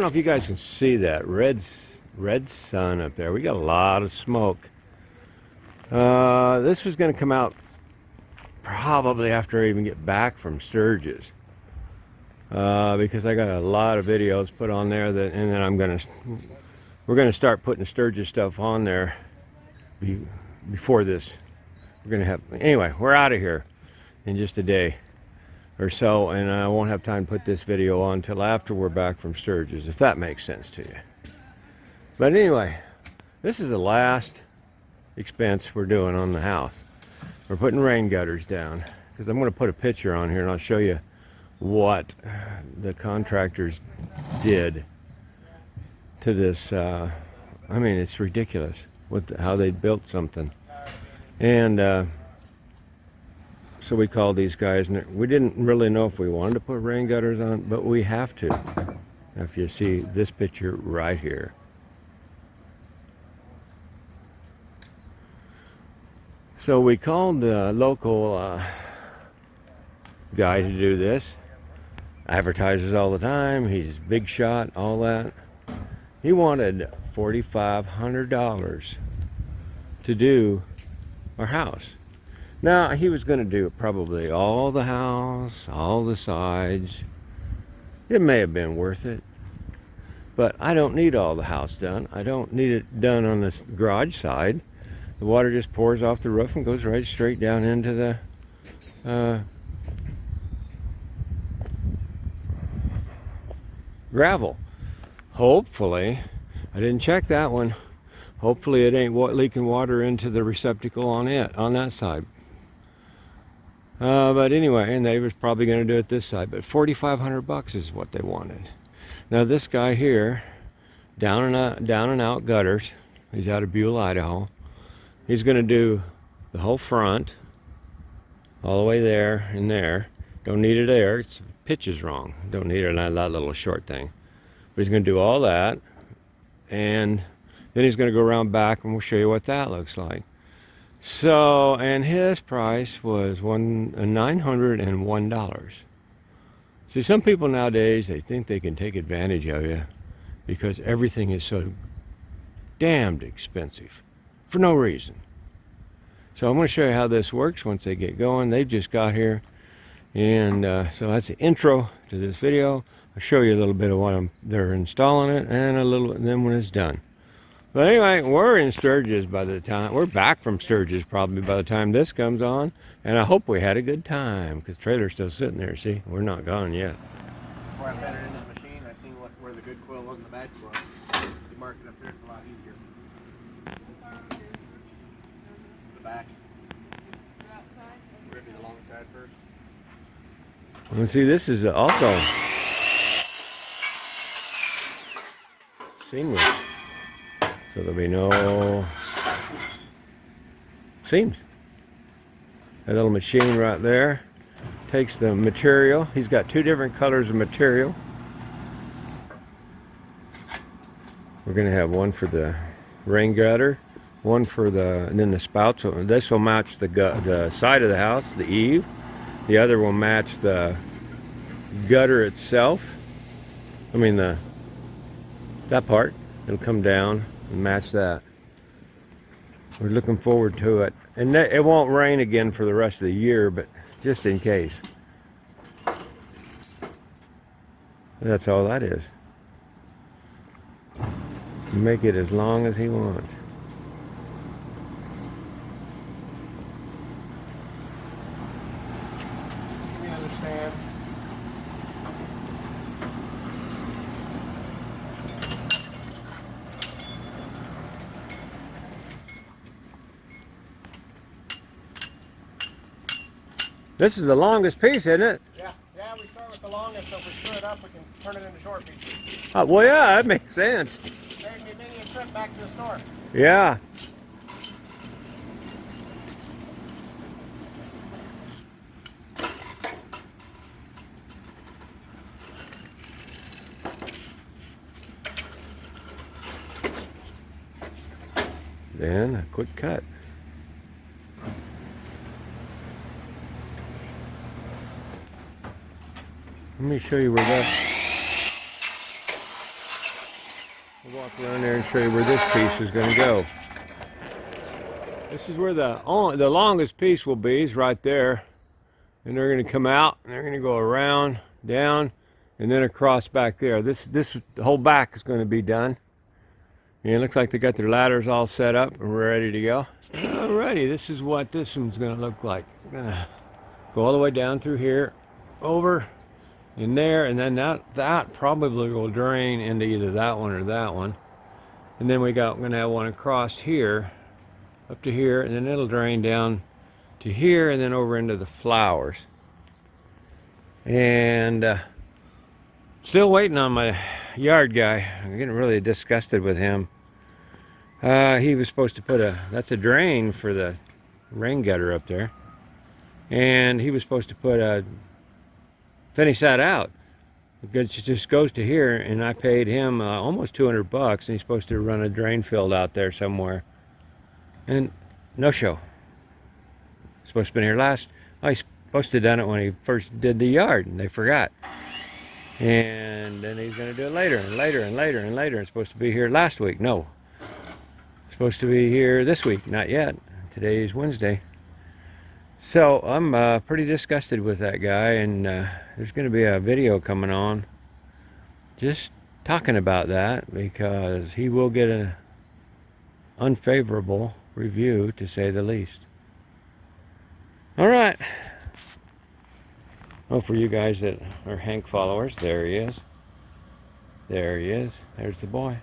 if you guys can see that red sun up there. We got a lot of smoke. This was going to come out probably after I even get back from Sturgis. Because I got a lot of videos put on there that, and then we're gonna start putting Sturgis stuff on there before this. We're gonna have, anyway, we're out of here in just a day or so, and I won't have time to put this video on until after we're back from Sturgis, if that makes sense to you. But anyway, this is the last expense we're doing on the house. We're putting rain gutters down, because I'm gonna put a picture on here and I'll show you what the contractors did to this. I mean, it's ridiculous how they built something. And so we called these guys, and we didn't really know if we wanted to put rain gutters on, but we have to. If you see this picture right here. So we called the local guy to do this. Advertises all the time. He's big shot, all that. He wanted $4,500 to do our house. Now, he was going to do probably all the house, all the sides. It may have been worth it, but I don't need all the house done. I don't need it done on this garage side. The water just pours off the roof and goes right straight down into the gravel. Hopefully, I didn't check that one. Hopefully it ain't leaking water into the receptacle on that side. But anyway, and they was probably going to do it this side. But $4,500 is what they wanted. Now this guy here, down and out gutters. He's out of Buell, Idaho. He's going to do the whole front, all the way there and there. Don't need it there. It's pitch is wrong. Don't need it on that little short thing. But he's going to do all that, and then he's going to go around back, and we'll show you what that looks like. So, and his price was $901. See, some people nowadays, they think they can take advantage of you because everything is so damned expensive for no reason. So I'm going to show you how this works once they get going. They've just got here. And so that's the intro to this video. I'll show you a little bit of what they're installing it, and a little bit then when it's done. But anyway, we're in Sturgis by the time, we're back from Sturgis probably by the time this comes on. And I hope we had a good time, because the trailer's still sitting there, see? We're not gone yet. Before I fed it into the machine, I seen where the good coil was and the bad coil. You mark it up there, it's a lot easier. The back. We're going to do the long side first. And see, this is also seamless, so there'll be no seams. That little machine right there takes the material. He's got two different colors of material. We're going to have one for the rain gutter, one for and then the spouts. So this will match the side of the house, the eave. The other will match the gutter itself. I mean that part. It'll come down and match that. We're looking forward to it. And it won't rain again for the rest of the year, but just in case. That's all that is. Make it as long as he wants. You understand? This is the longest piece, isn't it? Yeah, we start with the longest, so if we screw it up, we can turn it into short pieces. Well, yeah, that makes sense. Saves me many a trip back to the store. Yeah. Then a quick cut. Let me show you where that. walk around there and show you where this piece is going to go. This is where the longest piece will be, is right there. And they're going to come out and they're going to go around, down, and then across back there. The whole back is going to be done. And it looks like they got their ladders all set up and we're ready to go. Alrighty, this is what this one's going to look like. It's going to go all the way down through here, over in there, and then that probably will drain into either that one or that one. And then we're going to have one across here, up to here, and then it'll drain down to here and then over into the flowers. And still waiting on my yard guy. I'm getting really disgusted with him. He was supposed to put that's a drain for the rain gutter up there. And he was supposed to finish that out. It just goes to here, and I paid him almost $200, and he's supposed to run a drain field out there somewhere. And no show. Supposed to have been here he's supposed to have done it when he first did the yard, and they forgot. And then he's going to do it later and later and later and later. It's supposed to be here last week. No. It's supposed to be here this week. Not yet. Today is Wednesday. So I'm pretty disgusted with that guy, and there's going to be a video coming on just talking about that, because he will get an unfavorable review, to say the least. All right. Oh, for you guys that are Hank followers, there he is. There he is. There's the boy.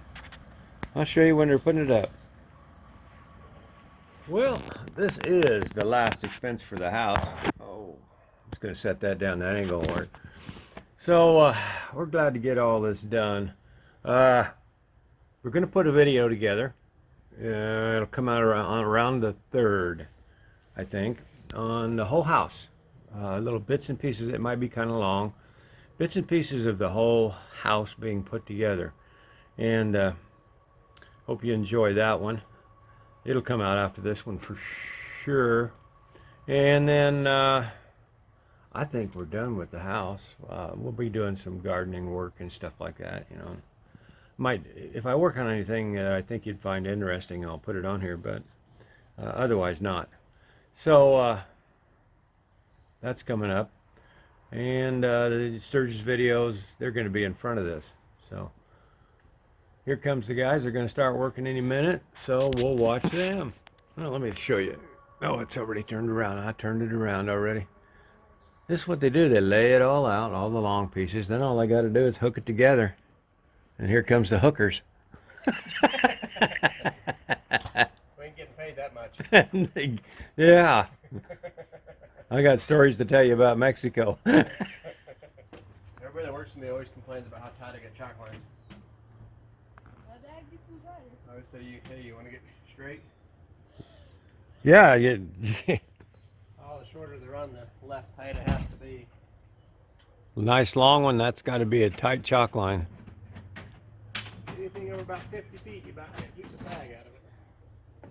I'll show you when they're putting it up. Well, this is the last expense for the house. Oh, I'm just going to set that down. That ain't going to work. So, we're glad to get all this done. We're going to put a video together. It'll come out around the 3rd, I think, on the whole house. Little bits and pieces. It might be kind of long. Bits and pieces of the whole house being put together. And hope you enjoy that one. It'll come out after this one for sure. And then I think we're done with the house. We'll be doing some gardening work and stuff like that, you know. If I work on anything that I think you'd find interesting, I'll put it on here, but otherwise not. So that's coming up. And the Sturgis videos, they're going to be in front of this. So here comes the guys. They're going to start working any minute, so we'll watch them. Well, let me show you. Oh, it's already turned around. I turned it around already. This is what they do. They lay it all out, all the long pieces. Then all I got to do is hook it together. And here comes the hookers. We ain't getting paid that much. Yeah. I got stories to tell you about Mexico. Everybody that works for me always complains about how tight I get chalk lines. Well, Dad gets them tighter. I always say, hey, you want to get straight? Yeah. Oh, the shorter the run, the less tight it has to be. Nice long one. That's got to be a tight chalk line. Anything over about 50 feet, you about can't keep the sag out of it.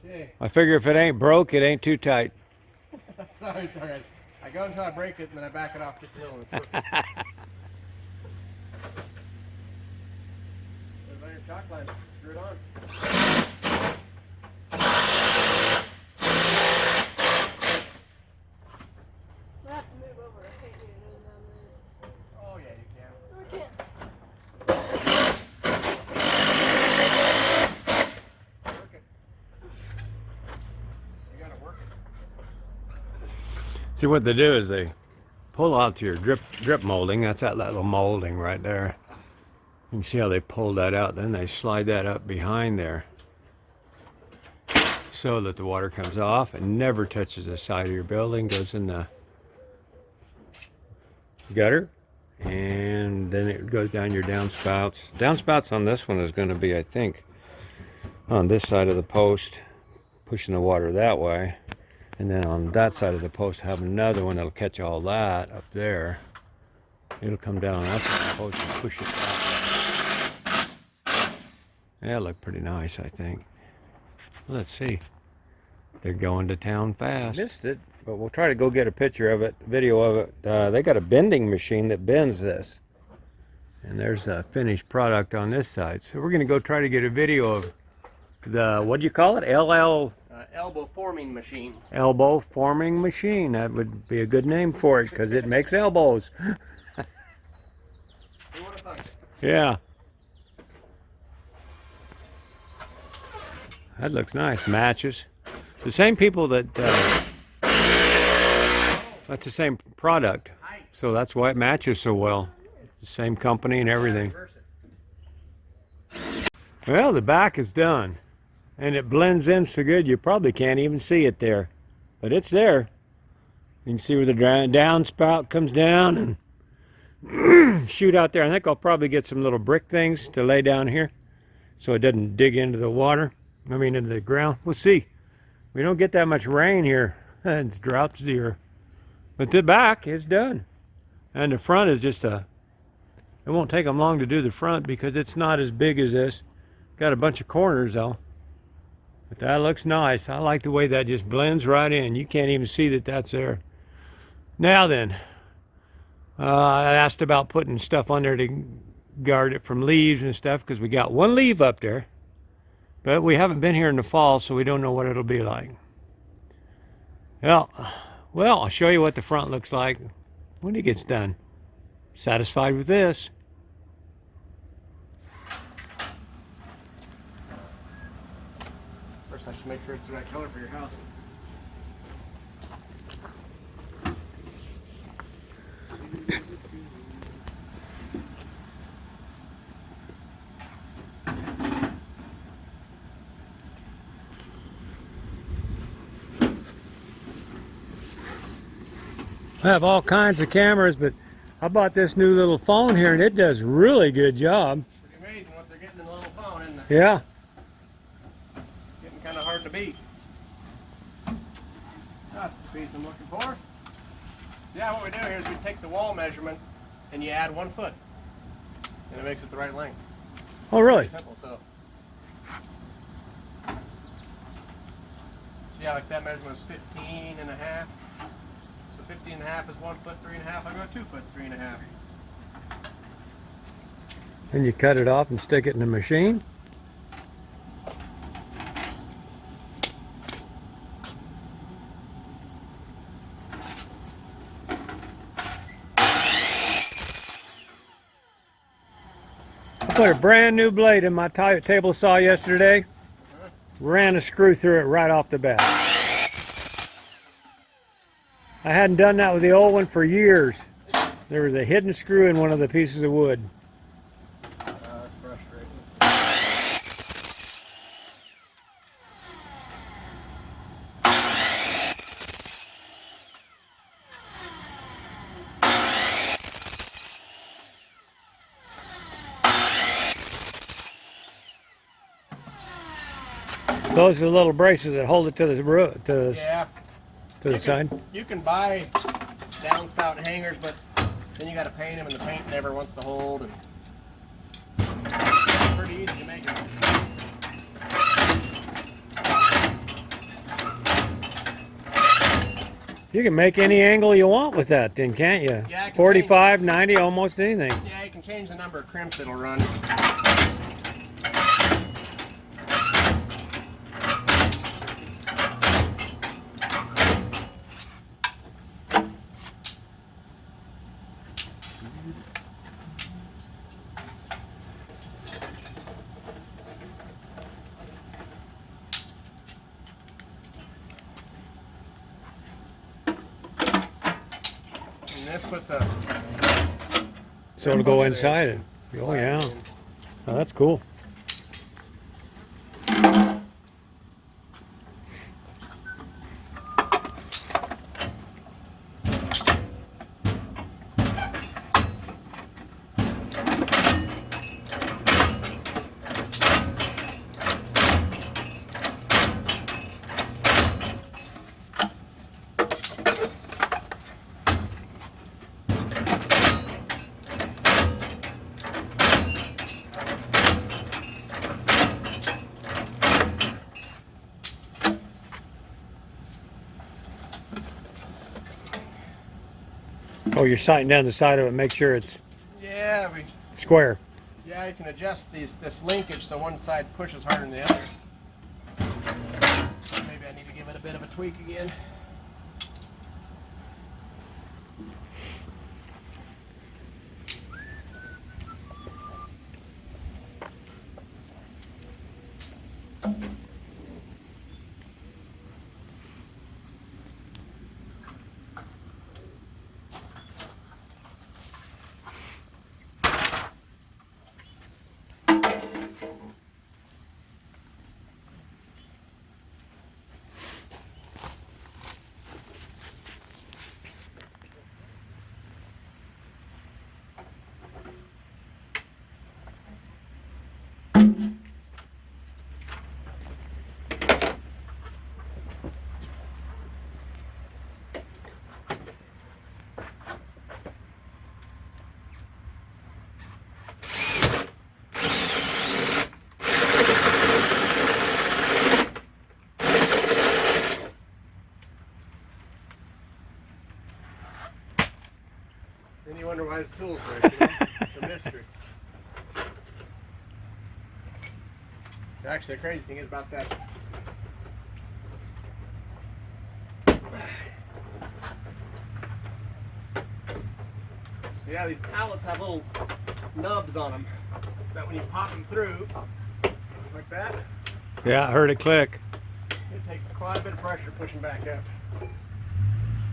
Okay. I figure if it ain't broke, it ain't too tight. sorry. I go until I break it, and then I back it off just a little. And it's perfect. Put it on your chalk line. Screw it on. I have to move over. I can't do it down there. Oh yeah, you can. No, I can't. Work it. You gotta work it. See, what they do is they pull out your drip molding. That's that little molding right there. You can see how they pulled that out. Then they slide that up behind there so that the water comes off and never touches the side of your building. Goes in the gutter, and then it goes down your downspouts. Downspouts on this one is going to be, I think, on this side of the post, pushing the water that way. And then on that side of the post, have another one that'll catch all that up there. It'll come down on that side of the post and push it back. Yeah, look pretty nice, I think. Let's see. They're going to town fast. Missed it, but we'll try to go get a picture of it, video of it. They got a bending machine that bends this. And there's a finished product on this side. So we're going to go try to get a video of the, what do you call it? Elbow forming machine. Elbow forming machine. That would be a good name for it because it makes elbows. Who would have thunk it? Yeah. That looks nice. Matches. The same people that, that's the same product. So that's why it matches so well. The same company and everything. Well, the back is done. And it blends in so good you probably can't even see it there. But it's there. You can see where the downspout comes down and shoot out there. I think I'll probably get some little brick things to lay down here so it doesn't dig into the water. I mean into the ground. We'll see. We don't get that much rain here. It's drought year. But the back is done. And the front is just a... It won't take them long to do the front because it's not as big as this. Got a bunch of corners though. But that looks nice. I like the way that just blends right in. You can't even see that that's there. Now then, I asked about putting stuff on there to guard it from leaves and stuff because we got one leaf up there. But we haven't been here in the fall, so we don't know what it'll be like. Well, I'll show you what the front looks like when it gets done. Satisfied with this. First, I should make sure it's the right color for your house. I have all kinds of cameras, but I bought this new little phone here and it does really good job. Pretty amazing what they're getting in the little phone, isn't it? Yeah. Getting kind of hard to beat. That's the piece I'm looking for. So yeah, what we do here is we take the wall measurement and you add 1 foot. And it makes it the right length. Oh, really? Pretty simple, so. Yeah, like that measurement was 15 and a half. So 15 and a half is 1 foot, 3.5. I go 2 foot, 3.5. And you cut it off and stick it in the machine. I put a brand new blade in my table saw yesterday. Ran a screw through it right off the bat. I hadn't done that with the old one for years. There was a hidden screw in one of the pieces of wood. That's frustrating. Those are the little braces that hold it to the Yeah. to the side. You can buy downspout hangers, but then you got to paint them, and the paint never wants to hold. And it's pretty easy to make them. You can make any angle you want with that then, can't you? Yeah, I can 45, 90, almost anything. Yeah, you can change the number of crimps it'll run. And this puts a... So it'll go inside it. Oh yeah. Oh, that's cool. Oh, you're sighting down the side of it, make sure it's Yeah, square. Yeah, you can adjust this linkage so one side pushes harder than the other. Maybe I need to give it a bit of a tweak again. Then you wonder why his tools break. You know? It's a mystery. Actually, the crazy thing is about that. So yeah, these outlets have little nubs on them that when you pop them through, like that, Yeah, I heard it click. it takes quite a bit of pressure pushing back up.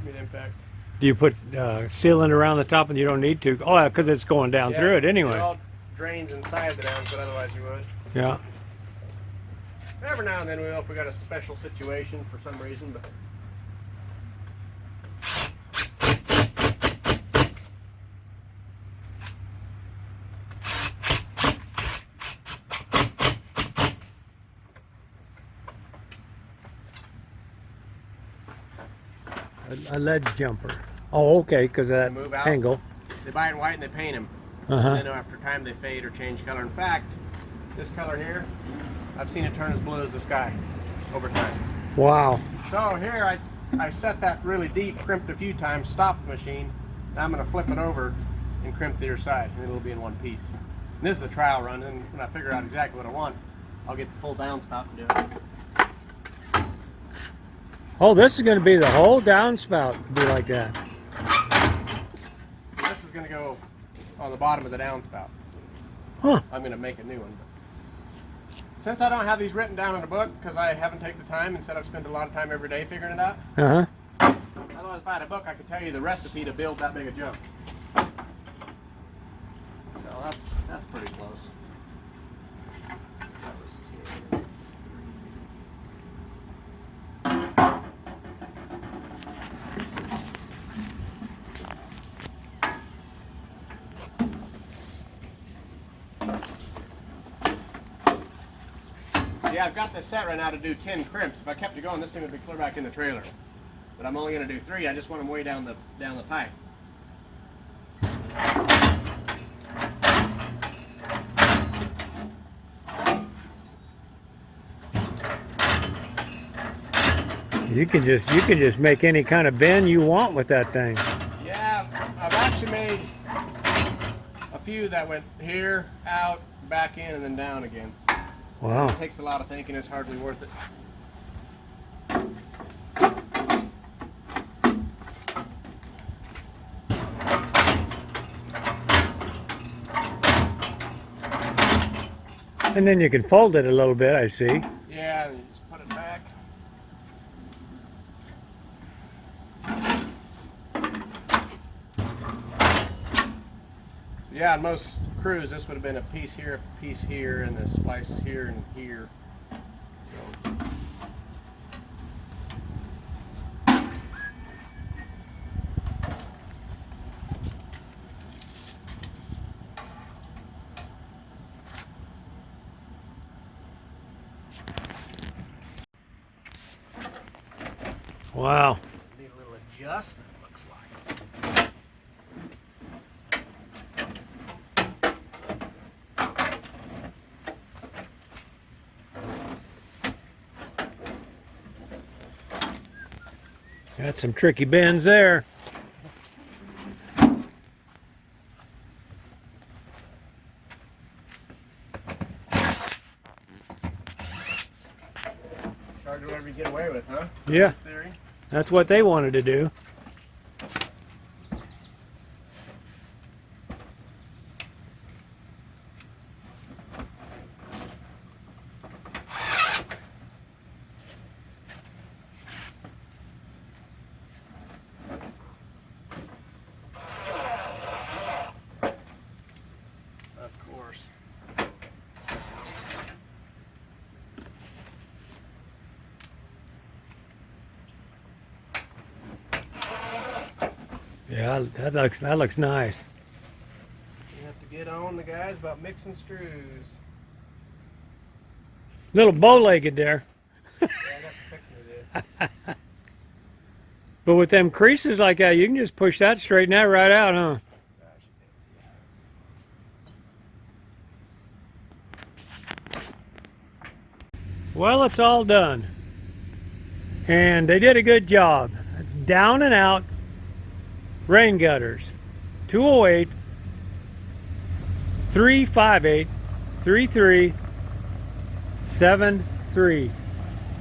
Mid impact. Do you put sealant around the top and you don't need to? Oh, because it's going down through it It anyway. all drains inside the downs, but otherwise you would. Yeah. Every now and then we will if we got a special situation for some reason, but A ledge jumper. Oh, okay, because of that move out. angle. they buy it in white and they paint them. Uh-huh. And then after time they fade or change color. In fact, this color here, I've seen it turn as blue as the sky over time. Wow. So here I set that really deep, crimped a few times, stopped the machine. Now I'm going to flip it over and crimp the other side, and it'll be in one piece. And this is a trial run, and when I figure out exactly what I want, I'll get the full downspout and do it. Oh, this is going to be the whole downspout. Be like that. This is going to go on the bottom of the downspout. Huh. I'm going to make a new one. Since I don't have these written down in a book, because I haven't taken the time, instead I've spent a lot of time every day figuring it out. Uh-huh. Otherwise, if I had a book, I could tell you the recipe to build that big a jump. So that's pretty close. That was 10. Yeah, I've got this set right now to do 10 crimps. If I kept it going, this thing would be clear back in the trailer. But I'm only going to do 3. I just want them way down the pipe. You can just make any kind of bend you want with that thing. Yeah, I've actually made a few that went here, out, back in, and then down again. Wow. It takes a lot of thinking. It's hardly worth it. And then you can fold it a little bit, I see. Yeah, and you just put it back. So yeah, on most crews, this would have been a piece here, and the splice here and here. So. Wow. Need a little adjustment, looks like. Got some tricky bends there. Hard to whatever you get away with, huh? Yeah. This theory. That's what they wanted to do. Of course. Yeah, that looks nice. You have to get on the guys about mixing screws. Little bow-legged there. Yeah, I got some fixing to do. But with them creases like that, you can just push that, straighten that right out, huh? Well, it's all done. And they did a good job. Down and out rain gutters. 208 358 3373.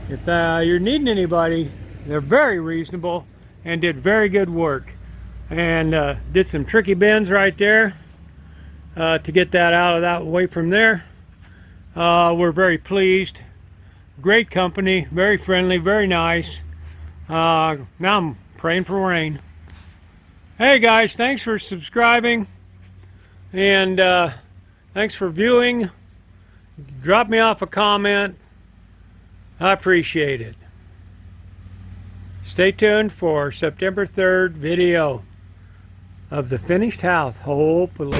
If you're needing anybody, they're very reasonable and did very good work. And did some tricky bends right there to get that out of that way from there. We're very pleased. Great company, very friendly, very nice. Now I'm praying for rain. Hey guys, thanks for subscribing and thanks for viewing. Drop me off a comment. I appreciate it. Stay tuned for September 3rd video of the finished house, hopefully.